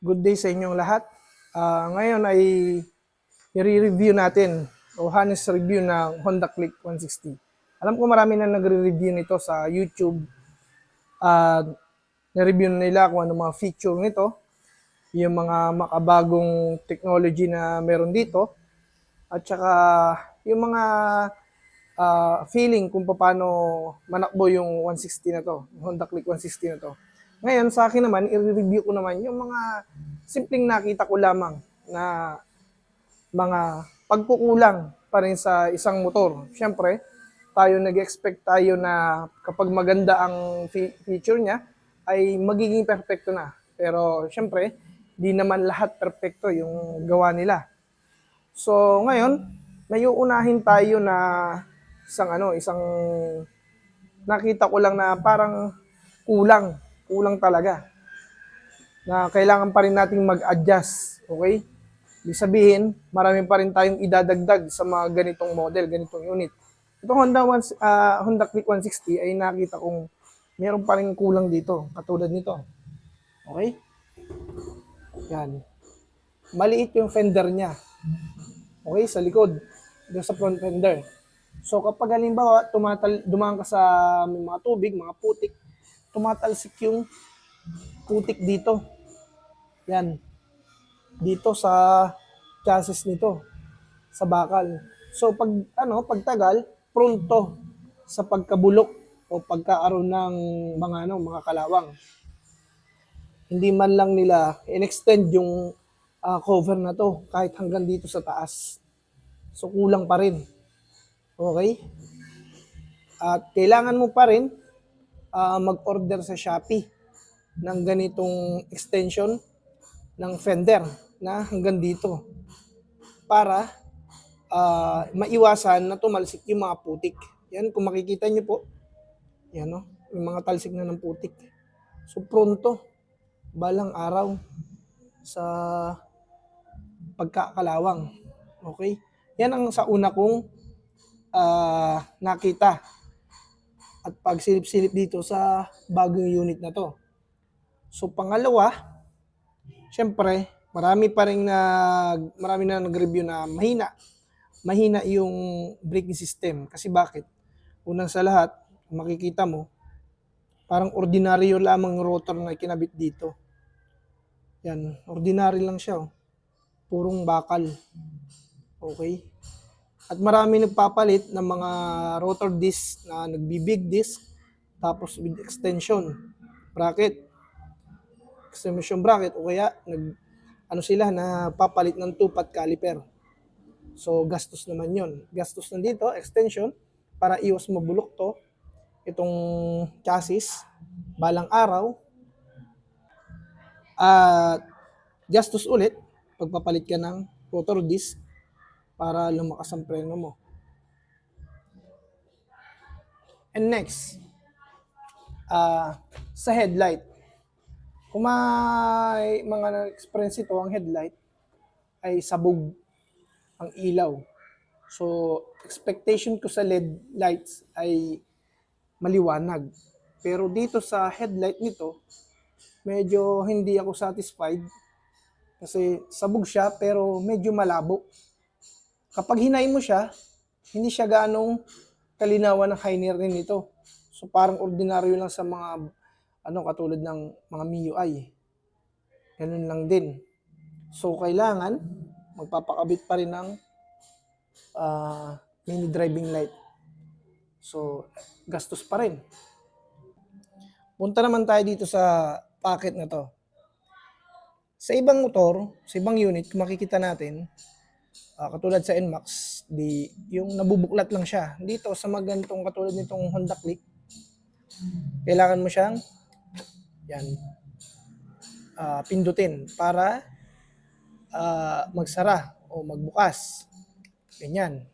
Good day sa inyong lahat. Ngayon ay i-review natin o honest review ng Honda Click 160. Alam ko marami na nagre-review nito sa YouTube. Na-review nila kung ano mga feature nito, yung mga makabagong technology na meron dito, at saka yung mga feeling kung paano manakbo yung 160 na to, yung Honda Click 160 na to. Ngayon, sa akin naman, i-review ko naman yung mga simpleng nakita ko lamang na mga pagkukulang pa rin sa isang motor. Siyempre, tayo nag-expect tayo na kapag maganda ang feature niya, ay magiging perfecto na. Pero siyempre, di naman lahat perfecto yung gawa nila. So, ngayon, may uunahin tayo na isang nakita ko lang na parang kulang talaga. Na kailangan pa rin nating mag-adjust, okay? Ibig sabihin, marami pa rin tayong idadagdag sa mga ganitong model, ganitong unit. Itong Honda Click 160 ay nakita kong meron pa rin kulang dito, katulad nito. Okay? Yan. Maliit yung fender niya. Okay, sa likod. Doon sa front fender. So kapag halimbawa dumaan ka sa mga tubig, mga putik, tumatalsik yung putik dito. Yan. Dito sa chassis nito, sa bakal. So pagtagal, pronto sa pagkabulok o pagkaaroon ng mga kalawang. Hindi man lang nila in-extend yung cover na to kahit hanggang dito sa taas. So kulang pa rin. Okay? At kailangan mo pa rin mag-order sa Shopee ng ganitong extension ng fender na hanggang dito para maiwasan na tumalsik yung mga putik. Yan, kung makikita nyo po, yan no, yung mga talsik na ng putik. So pronto, balang araw sa pagkakalawang. Okay? Yan ang sa una kong nakita at pagsilip-silip dito sa bagong unit na to. So pangalawa, syempre, marami na nag-review na mahina yung braking system. Kasi bakit? Unang sa lahat, makikita mo, parang ordinaryo lamang rotor na kinabit dito. Yan, ordinary lang siya. Purong bakal. Okay? At marami nagpapalit ng mga rotor disc na nagbibig disc, tapos with extension bracket, extension bracket, o kaya sila na papalit ng two-pot caliper. So gastos naman yon. Gastos nandito, extension, para iwas mabulok itong chassis balang araw. At gastos ulit pagpapalit ka ng rotor disc para lumakas ang preno mo. And next, sa headlight. Kung may mga experience ito, ang headlight ay sabog ang ilaw. So, expectation ko sa LED lights ay maliwanag. Pero dito sa headlight nito, medyo hindi ako satisfied kasi sabog siya pero medyo malabo. Kapag hinay mo siya, hindi siya ganong kalinawan ng high rin nito. So parang ordinaryo lang sa mga katulad ng mga MIUI. Ganun lang din. So kailangan magpapakabit pa rin ng mini driving light. So gastos pa rin. Punta naman tayo dito sa packet na to. Sa ibang motor, sa ibang unit, kung makikita natin, katulad sa NMAX, yung nabubuklat lang siya. Dito sa magantong katulad nitong Honda Click, kailangan mo siyang pindutin para magsara o magbukas. Ganyan.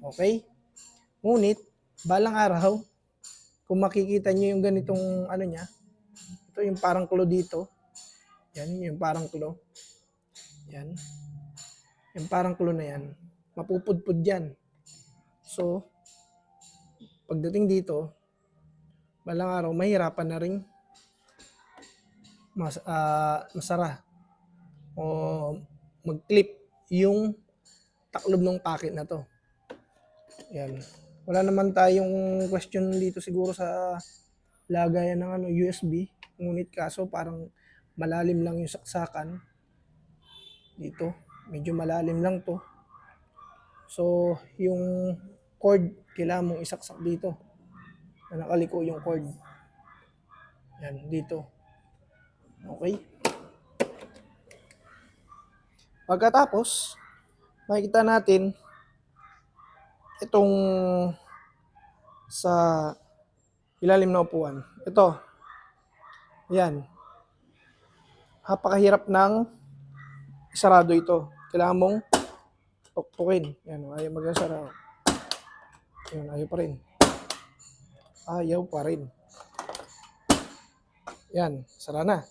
Okay? Ngunit, balang araw, kung makikita nyo yung ganitong niya, ito yung parang claw dito. Yan, yung parang claw. Yan. Yung parang claw na yan. Mapupudpud yan. So, pagdating dito, balang araw, mahirapan na rin masara. o mag-clip yung taklob ng packet na to. Yan. Wala naman tayong question dito siguro sa lagayan ng USB. Ngunit kaso parang malalim lang yung saksakan. Dito. Medyo malalim lang to. So, yung cord, kailangan mong isaksak dito. Na nakaliko yung cord. Yan, dito. Okay. Pagkatapos, makikita natin itong sa ilalim na upuan. Ito. Yan. Napakahirap ng isarado ito. Kailangan mong tuktukin. Yan, ayaw mag-sarado. Yan, ayaw pa rin. Ayaw pa rin. Yan, sara na.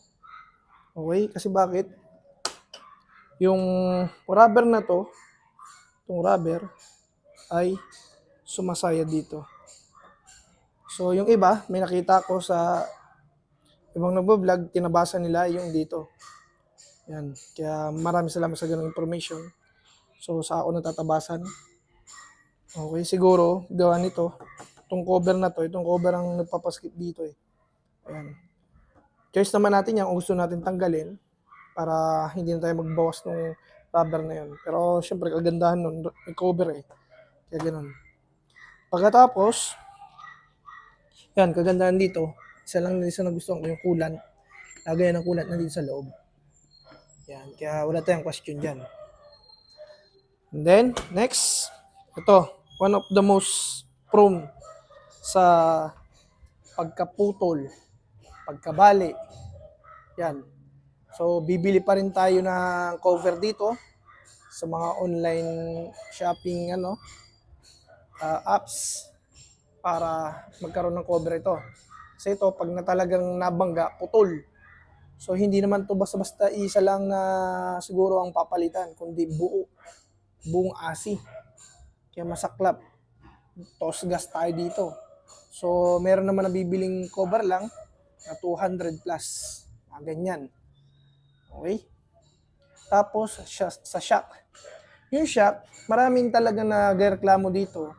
Okay, kasi bakit? Yung rubber na to, itong rubber, ay sumasaya dito. So, yung iba, may nakita ko sa ibang nagbo-vlog, tinabasa nila yung dito. Yan, kaya maraming salamat sa ganung information. So, sa ako natatabasan. Okay, siguro, gawa nito, itong cover na to, itong cover ang nagpapaskip dito eh. Ayan. Choice naman natin yan kung gusto natin tanggalin para hindi na tayo magbawas ng rubber na yun. Pero syempre kagandahan nun, may cover eh. Kaya ganun. Pagkatapos, yan, kagandahan dito, isa lang na nagustuhan ko yung coolant. Lagayan ng coolant na dito sa loob. Yan, kaya wala tayong question dyan. And then, next, ito, one of the most prone sa pagkaputol, pagkabali. Yan. So, bibili pa rin tayo ng cover dito sa mga online shopping apps para magkaroon ng cover ito. Kasi ito, pag na talagang nabangga, putol. So, hindi naman to basta-basta isa lang na siguro ang papalitan, kundi buong asi. Kaya masaklap. Tos gas tayo dito. So, meron naman nabibiling cover lang na 200 plus. Ganyan. Okay? Tapos, sa shock. Yung shock, maraming talaga nagreklamo dito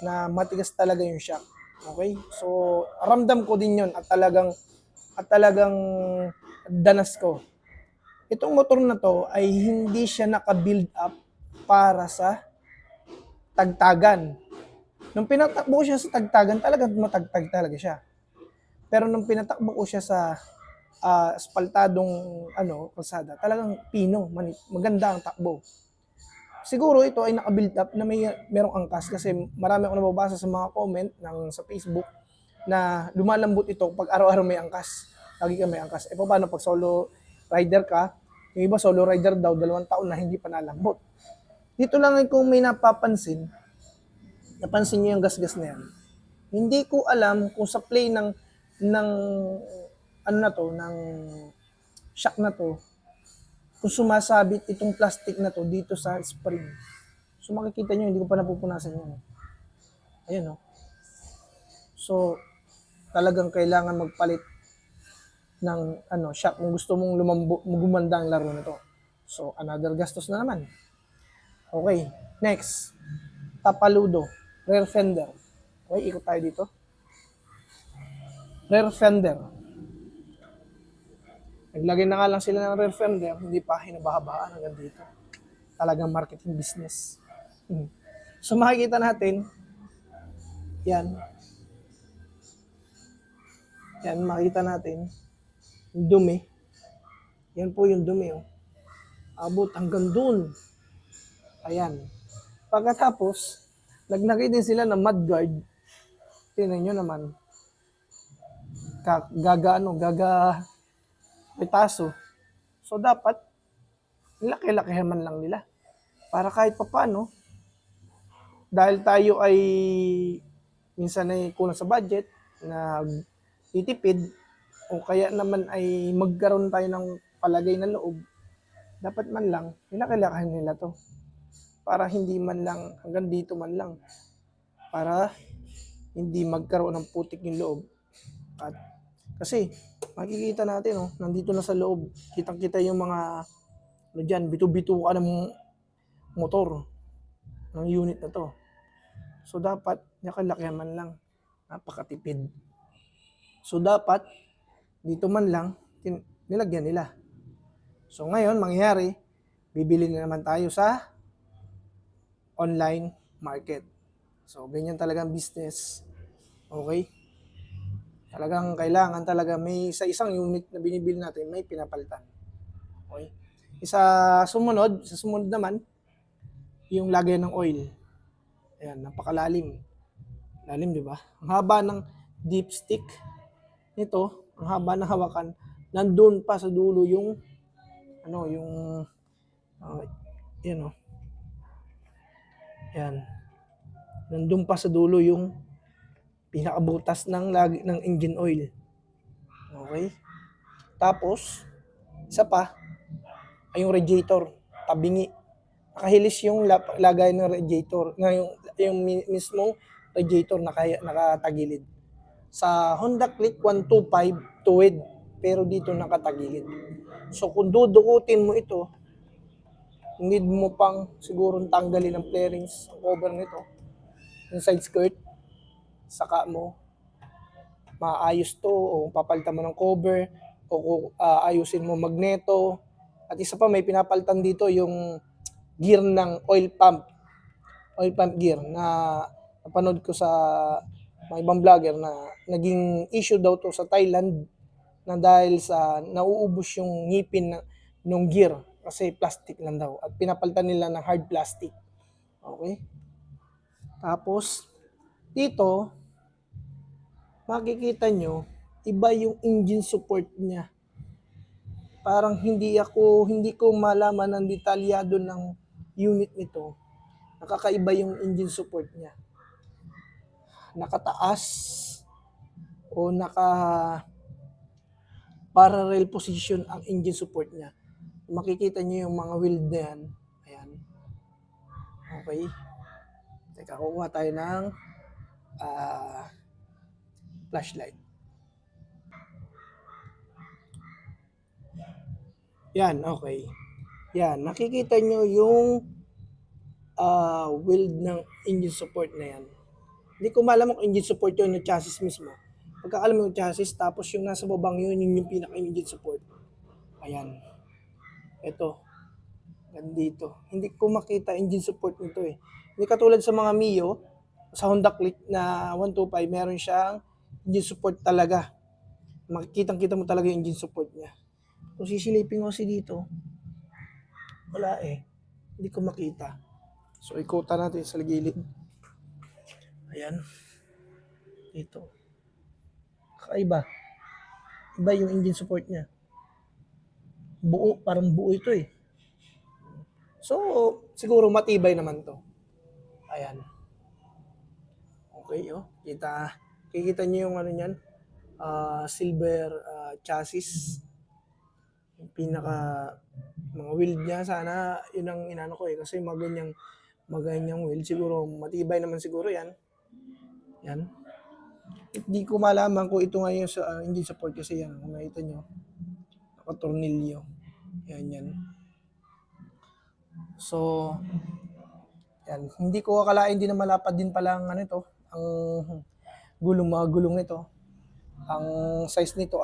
na matigas talaga yung shock. Okay? So, ramdam ko din yun at talagang danas ko. Itong motor na to ay hindi siya naka-build up para sa tagtagan. Nung pinatakbo ko siya sa tagtagan, talagang matagtag talaga siya. Pero nung pinatakbo ko siya sa asfaltadong kalsada, talagang pino, maganda ang takbo. Siguro ito ay naka-build up na merong angkas kasi marami akong nababasa sa mga comment sa Facebook na lumalambot ito pag araw-araw may angkas. Lagi ka may angkas. Paano pag solo rider ka? Yung iba solo rider daw, 2 taon na hindi pa nalambot. Dito lang ay kung may napansin niyo yung gasgas na yan. Hindi ko alam kung sa play ng ng shock na to, kung sumasabit itong plastic na to dito sa spring. So makikita nyo, hindi ko pa napupunasan yan. Ayan o. So, talagang kailangan magpalit ng shock kung gusto mong gumanda ang laro na to. So, another gastos na naman. Okay, next. Tapaludo, rear fender. Okay, ikot tayo dito. Rear fender. Naglagay na nga lang sila ng rear fender, hindi pa hinabahabaan hanggang dito. Talagang marketing business. So makikita natin, yan. Yan, makikita natin, yung dumi. Yan po yung dumi. Oh. Abot hanggang dun. Ayan. Pagkatapos, naglagay din sila ng mudguard. Tingnan nyo naman. Pitaso. So, dapat, laki-lakihan man lang nila. Para kahit papano, dahil tayo ay minsan ay kulang sa budget, na titipid, o kaya naman ay magkaroon tayo ng palagay na loob, dapat man lang, laki-lakihan nila to. Para hindi man lang, hanggang dito man lang. Para hindi magkaroon ng putik yung loob. At kasi, makikita natin, nandito na sa loob, kitang-kita yung mga ano dyan, bitu-bitu ka ng motor, ng unit na to. So, dapat, nakalakyan man lang, napakatipid. So, dapat, dito man lang, nilagyan nila. So, ngayon, mangyayari, bibili na naman tayo sa online market. So, ganyan talagang business. Okay? Talagang kailangan talaga may sa isang unit na binibili natin, may pinapalitan. Okay? Sa sumunod naman, yung lagyan ng oil. Ayan, napakalalim. Lalim, di ba? Ang haba ng dipstick nito, ang haba ng hawakan, nandun pa sa dulo yung yan o. Yan. Nandun pa sa dulo yung pinakabutas ng engine oil. Okay? Tapos, isa pa, ay yung radiator, tabingi. Nakahilis yung lagay ng radiator, yung mismong radiator nakatagilid. Sa Honda Click 125 tuwid, pero dito nakatagilid. So kung dudukutin mo ito, need mo pang siguro tanggalin ang flaring cover nito, yung side skirt, saka mo maayos to, o papalitan mo ng cover, o ayusin mo magneto. At isa pa, may pinapalitan dito yung gear ng oil pump gear na napanood ko sa mga ibang vlogger na naging issue daw to sa Thailand na dahil sa nauubos yung ngipin ng gear kasi plastic lang daw at pinapalitan nila ng hard plastic. Okay? Tapos dito makikita nyo iba yung engine support niya. Parang hindi ko malaman ng detalyado ng unit nito. Nakakaiba yung engine support niya. Nakataas o parallel position ang engine support niya. Makikita niyo yung mga wheel na yan. Ayan. Okay. Teka, kukuha tayo ng flashlight. Yan, okay. Yan, nakikita nyo yung wheel ng engine support na yan. Hindi ko malam kung engine support yun yung chassis mismo. Pagkakalam mo yung chassis, tapos yung nasa babang yun yung pinaka-engine support. Ayan. Ito. Gandito. Hindi ko makita engine support nito eh. Hindi katulad sa mga Mio, sa Honda Click na 125, meron siyang engine support talaga. Makikitang-kita mo talaga yung engine support niya. Kung sisilipin ko kasi dito, wala eh. Hindi ko makita. So, ikutan natin sa gilid. Ayan. Ito. Kakaiba. Iba yung engine support niya. Buo, parang buo ito eh. So, siguro matibay naman to. Ayan. Okay, oh. Kikita niyo yung ano niyan. Silver chassis. Yung mga wheel niya, sana yun ang inano ko eh. Kasi maganyang wheel, siguro matibay naman siguro yan. Yan. Hindi ko malaman kung ito nga yung engine support kasi yan. Kung nakita nyo, nakatornilyo. Yan. So, yan. Hindi ko akalain din na malapad din pala ang ano ito, ang mga gulong nito. Ang size nito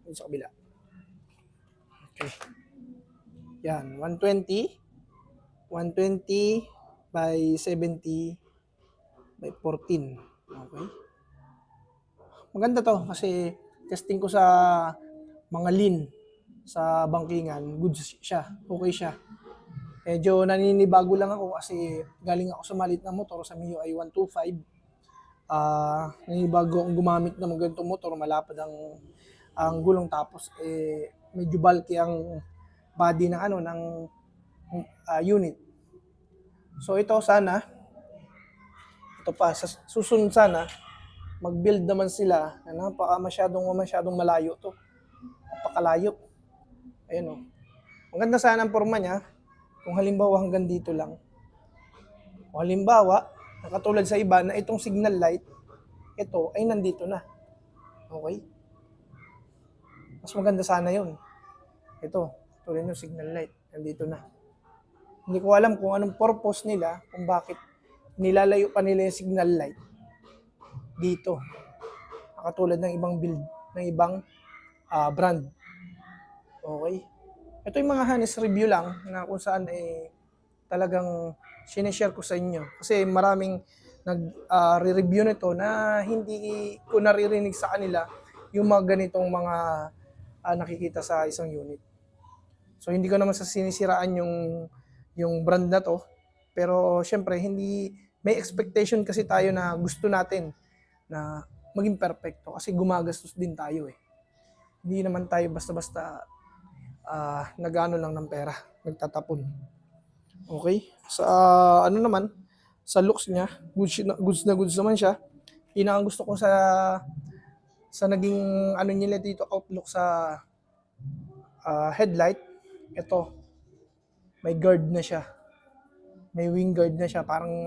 yun sa kabila. Okay. Yan, 120 by 70 by 14. Okay. Maganda to kasi testing ko sa mga lean sa bangkingan, good siya, okay siya. Medyo naninibago lang ako kasi galing ako sa maliit na motor, sa Mio ay 125. Naninibago akong gumamit ng ganitong motor, malapad ang gulong, tapos medyo bulky ang body ng unit. So ito sana, ito pa, sa susunod sana, mag-build naman sila na masyadong malayo to. Napakalayo. Ayun o. Maganda sana ang forma niya kung halimbawa hanggang dito lang. O halimbawa, nakatulad sa iba na itong signal light, ito ay nandito na. Okay? Mas maganda sana yun. Ito, tulad ng signal light, nandito na. Hindi ko alam kung anong purpose nila, kung bakit nilalayo pa nila yung signal light dito. Katulad ng ibang build, ng ibang brand. Okay? Ito yung mga honest review lang na kung saan talagang sinishare ko sa inyo. Kasi maraming nag-re-review nito na hindi ko naririnig sa kanila yung mga ganitong mga nakikita sa isang unit. So hindi ko naman sa sinisiraan yung brand na to. Pero syempre hindi may expectation kasi tayo na gusto natin na maging perfecto kasi gumagastos din tayo eh. Hindi naman tayo basta-basta nagano lang ng pera, nagtatapon. Okay? Sa ano naman, sa looks niya, goods naman siya. Ang gusto ko sa naging ano nila dito outlook sa headlight, ito may guard na siya. May wing guard na siya, parang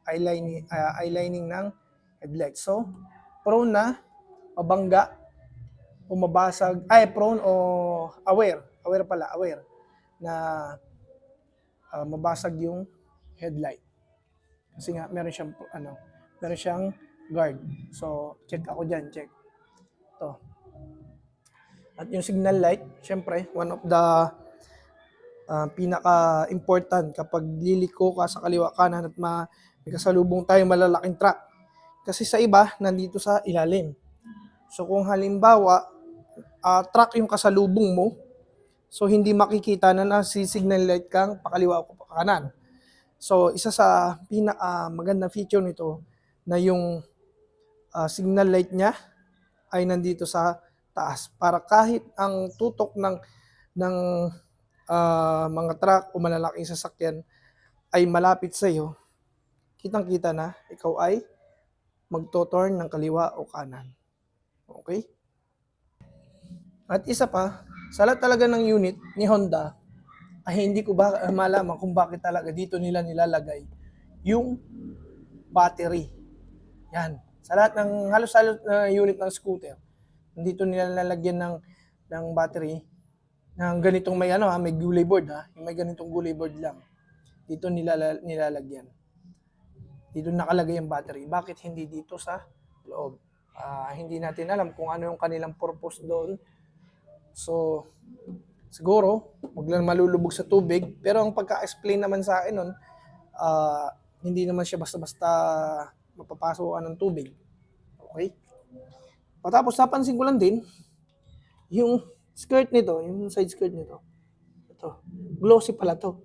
eyelining ng headlight. So, prone na mabangga o mabasag, prone o aware na mabasag yung headlight. Kasi nga meron siyang guard. So, check ako diyan, check. To. At yung signal light, syempre, one of the pinaka-important kapag liliko ka sa kaliwa kanan at may kasalubong tayong malalaking truck. Kasi sa iba, nandito sa ilalim. So kung halimbawa, truck yung kasalubong mo, so hindi makikita na nasi-signal light kang pakaliwa o pakanan. So isa sa pinaka-magandang feature nito na yung signal light niya ay nandito sa taas para kahit ang tutok ng mga truck o malalaking sasakyan ay malapit sa iyo, kitang-kita na ikaw ay magto-turn ng kaliwa o kanan. Okay? At isa pa, sa lahat talaga ng unit ni Honda, ay hindi ko malaman kung bakit talaga dito nila nilalagay yung battery. Yan. Sa lahat ng halos-halos na unit ng scooter, dito nila nilalagyan ng battery ng ganitong may gulay board yung may ganitong gulay board lang. Dito nilalagyan. Dito nakalagay yung battery. Bakit hindi dito sa loob? Hindi natin alam kung ano yung kanilang purpose doon. So, siguro, wag lang malulubog sa tubig. Pero ang pagka-explain naman sa akin nun, hindi naman siya basta-basta mapapasokan ng tubig. Okay? Patapos, napansin ko lang din, yung skirt nito, yung side skirt nito, ito, glossy pala to.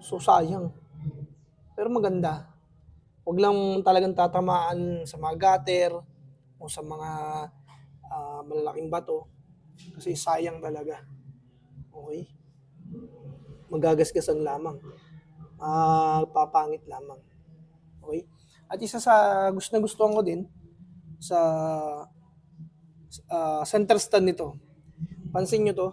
So, sayang. Pero maganda. Huwag lang talagang tatamaan sa mga gutter o sa mga malalaking bato kasi sayang talaga. Okay? Magagasgasan lamang. Papangit lamang. Okay? At isa sa gustuhan ko din sa center stand nito. Pansin nyo to.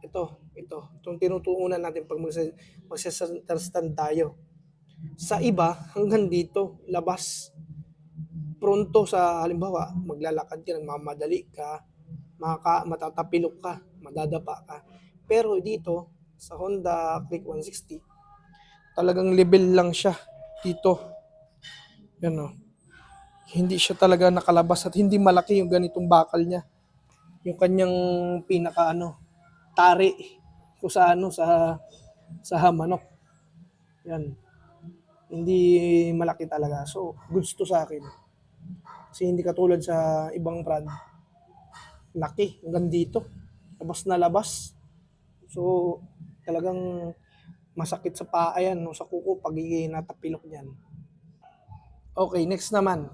Itong tinutuunan natin pag magsa-center stand tayo. Sa iba, hanggang dito, labas. Pronto sa, halimbawa, maglalakad ka, nagmamadali ka, matatapilok ka, madadapa ka. Pero dito, sa Honda Click 160, talagang level lang siya dito. Yan o. Hindi siya talaga nakalabas at hindi malaki yung ganitong bakal niya. Yung kanyang tari kung sa hamanok. Yan. Hindi malaki talaga. So, goods to sa akin. Kasi hindi katulad sa ibang brand. Laki. Hanggang dito. Labas na labas. So, talagang masakit sa paa yan, sa kuko pag natapilok niyan. Okay, next naman.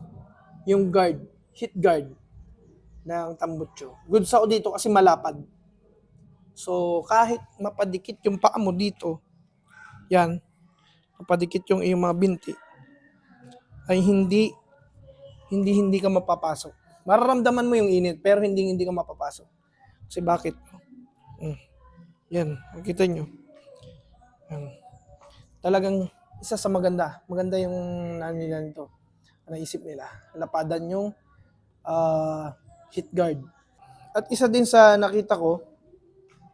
Yung guard. Hit guard ng tambutso. Goods ako dito kasi malapad. So, kahit mapadikit yung paa mo dito, yan, mapadikit yung iyong mga binti, ay hindi ka mapapasok. Mararamdaman mo yung init, pero hindi ka mapapasok. Kasi bakit? Yan, makita nyo. Yan. Talagang isa sa maganda yung nila nito. Naisip nila. Lapadan yung hit guard. At isa din sa nakita ko,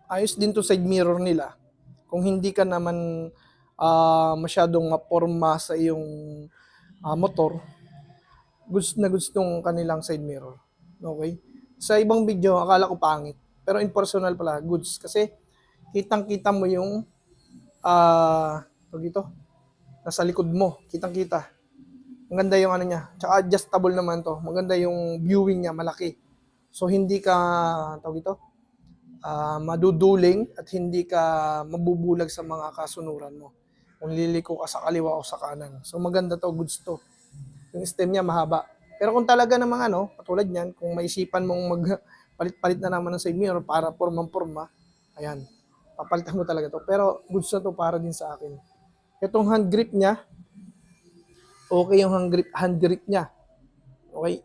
ayos din to side mirror nila. Kung hindi ka naman masyadong maporma sa iyong motor, goods na goods tong kanilang side mirror. Okay? Sa ibang video, akala ko pangit. Pero in personal pala, goods. Kasi kitang-kita mo yung tawag ito, nasa likod mo. Kitang-kita. Maganda yung ano niya. Tsaka adjustable naman to. Maganda yung viewing niya, malaki. So hindi ka, tawag ito, maduduling at hindi ka mabubulag sa mga kasunuran mo. Kung liliko ka sa kaliwa o sa kanan. So maganda to, goods to. Yung stem niya mahaba. Pero kung talaga namang ano, katulad niyan, kung maisipan mong magpalit-palit na naman ng side mirror para porma-porma, ayan, papalitan mo talaga to. Pero goods na to para din sa akin. Itong hand grip niya, okay yung hand grip niya. Okay?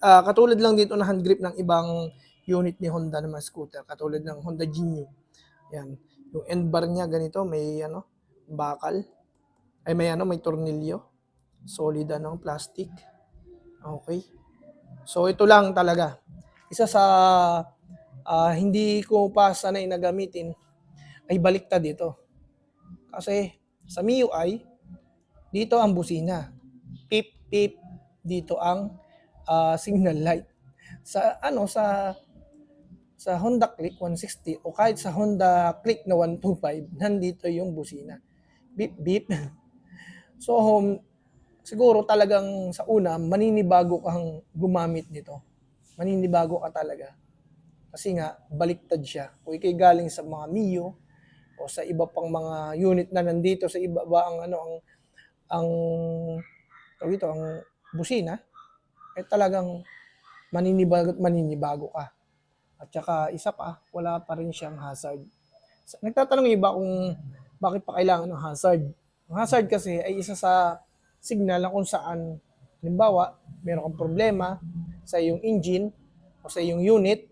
Katulad lang dito na hand grip ng ibang unit ni Honda na mga scooter. Katulad ng Honda Genio. Yan. Yung end bar niya ganito, may ano, bakal. Ay may ano, may tornilyo. Solid ano, plastic. Okay. So ito lang talaga. Isa sa hindi ko pa sanay na gamitin ay baliktad dito. Kasi sa MIUI, dito ang busina. Pip pip, dito ang signal light. Sa ano sa Honda Click 160 o kahit sa Honda Click na 125, nandito yung busina. Beep beep. So siguro talagang sa una maninibago kang gumamit nito. Maninibago ka talaga. Kasi nga baliktad siya. Kung ikay galing sa mga Mio o sa iba pang mga unit na nandito sa iba ba ang ano ang tawag ito, ang busina, eh talagang maninibago ka. At saka isa pa, wala pa rin siyang hazard. Nagtatanong yung iba kung bakit pa kailangan ng hazard. Ang hazard kasi ay isa sa signal na kung saan, halimbawa, meron kang problema sa iyong engine o sa iyong unit,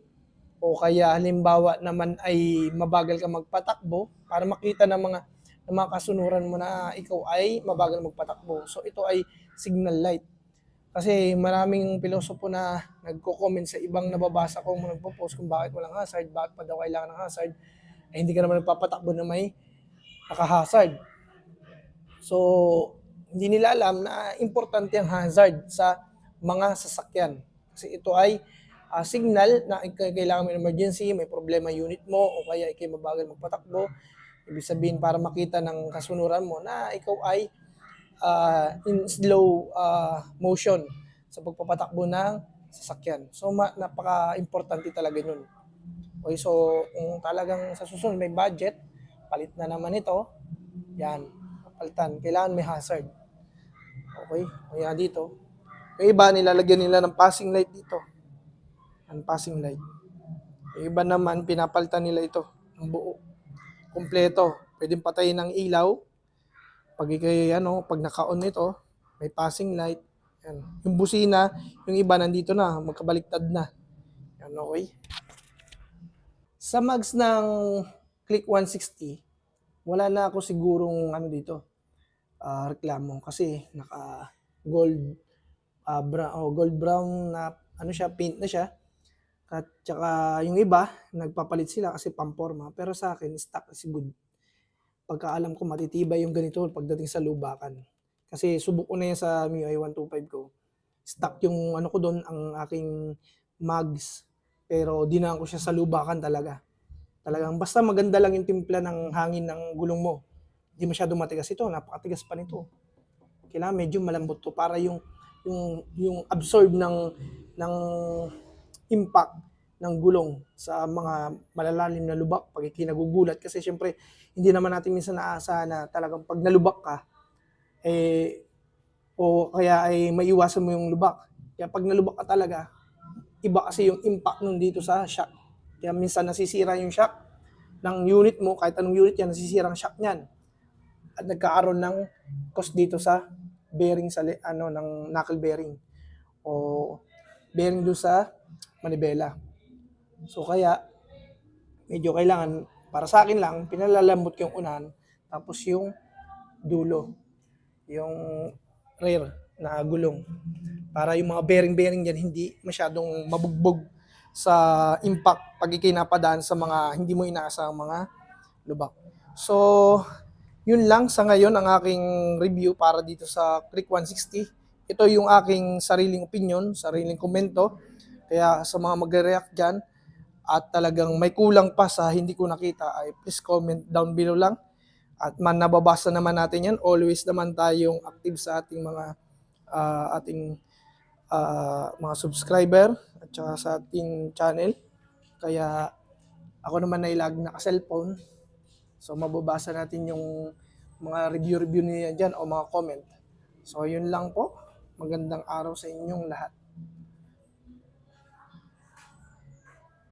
o kaya halimbawa naman ay mabagal ka magpatakbo para makita ng mga kasunuran mo na ikaw ay mabagal magpatakbo. So ito ay signal light. Kasi maraming pilosopo na nagko-comment sa ibang nababasa ko nagpo-post kung bakit walang hazard, bakit pa daw kailangan ng hazard, ay hindi ka naman nagpapatakbo na may naka-hazard. So, hindi nila alam na importante ang hazard sa mga sasakyan. Kasi ito ay signal na kailangan mo ng emergency, may problema unit mo, o kaya ikay mabagal magpatakbo. Ibig sabihin para makita ng kasunuran mo na ikaw ay in slow motion sa pagpapatakbo ng sasakyan. So napaka-importante talaga nun. Okay, so kung talagang sa susunod may budget, palit na naman ito, yan, palitan. Kailangan may hazard. Okay, kaya dito. Yung iba nilalagyan nila ng passing light dito. Ang passing light. Yung iba naman pinapalitan nila ito ng buo. Kompleto. Pwedeng patayin ng ilaw. Pag pag naka-on ito, may passing light. Yan. Yung busina, yung iba nandito na, magkabaliktad na. Yan, okay. Sa mags ng Click 160, wala na ako sigurong dito, reklamo kasi naka gold gold brown na siya, paint na siya. At saka yung iba, nagpapalit sila kasi pamporma, pero sa akin stock is good. Pagkaalam ko matitibay yung ganito pagdating sa lubakan. Kasi subok ko na yan sa MIUI 125 ko. Stock yung ko doon, ang aking mags. Pero dinaan ko siya sa lubakan talaga. Talagang basta maganda lang yung timpla ng hangin ng gulong mo. Hindi masyado matigas ito, napakatigas pa nito. Kailangan medyo malambot to para yung absorb ng impact ng gulong sa mga malalalim na lubak pag ikinagugulat. Kasi syempre, hindi naman natin minsan naaasahan na talagang pag nalubak ka, o kaya ay maiwasan mo yung lubak. Kaya pag nalubak ka talaga, iba kasi yung impact nun dito sa shock. Kaya minsan nasisira yung shock ng unit mo, kahit anong unit yan, nasisira ang shock niyan. At nagkakaroon ng cause dito sa bearing sa ng knuckle bearing o bearing doon sa manibela. So kaya medyo kailangan, para sa akin lang, pinalalambot ko yung unahan, tapos yung dulo, yung rear na gulong. Para yung mga bearing-bearing dyan hindi masyadong mabugbog sa impact pag ikay napadaan sa mga hindi mo inaasahang mga lubak. So, yun lang sa ngayon ang aking review para dito sa Click 160. Ito yung aking sariling opinion, sariling komento. Kaya sa mga magre-react dyan at talagang may kulang pa sa hindi ko nakita ay please comment down below lang. At nababasa naman natin yan. Always naman tayong active sa ating mga subscriber at saka sa ating channel. Kaya ako naman ay lag naka-cellphone. So mababasa natin yung mga review niya dyan o mga comment. So yun lang po. Magandang araw sa inyong lahat.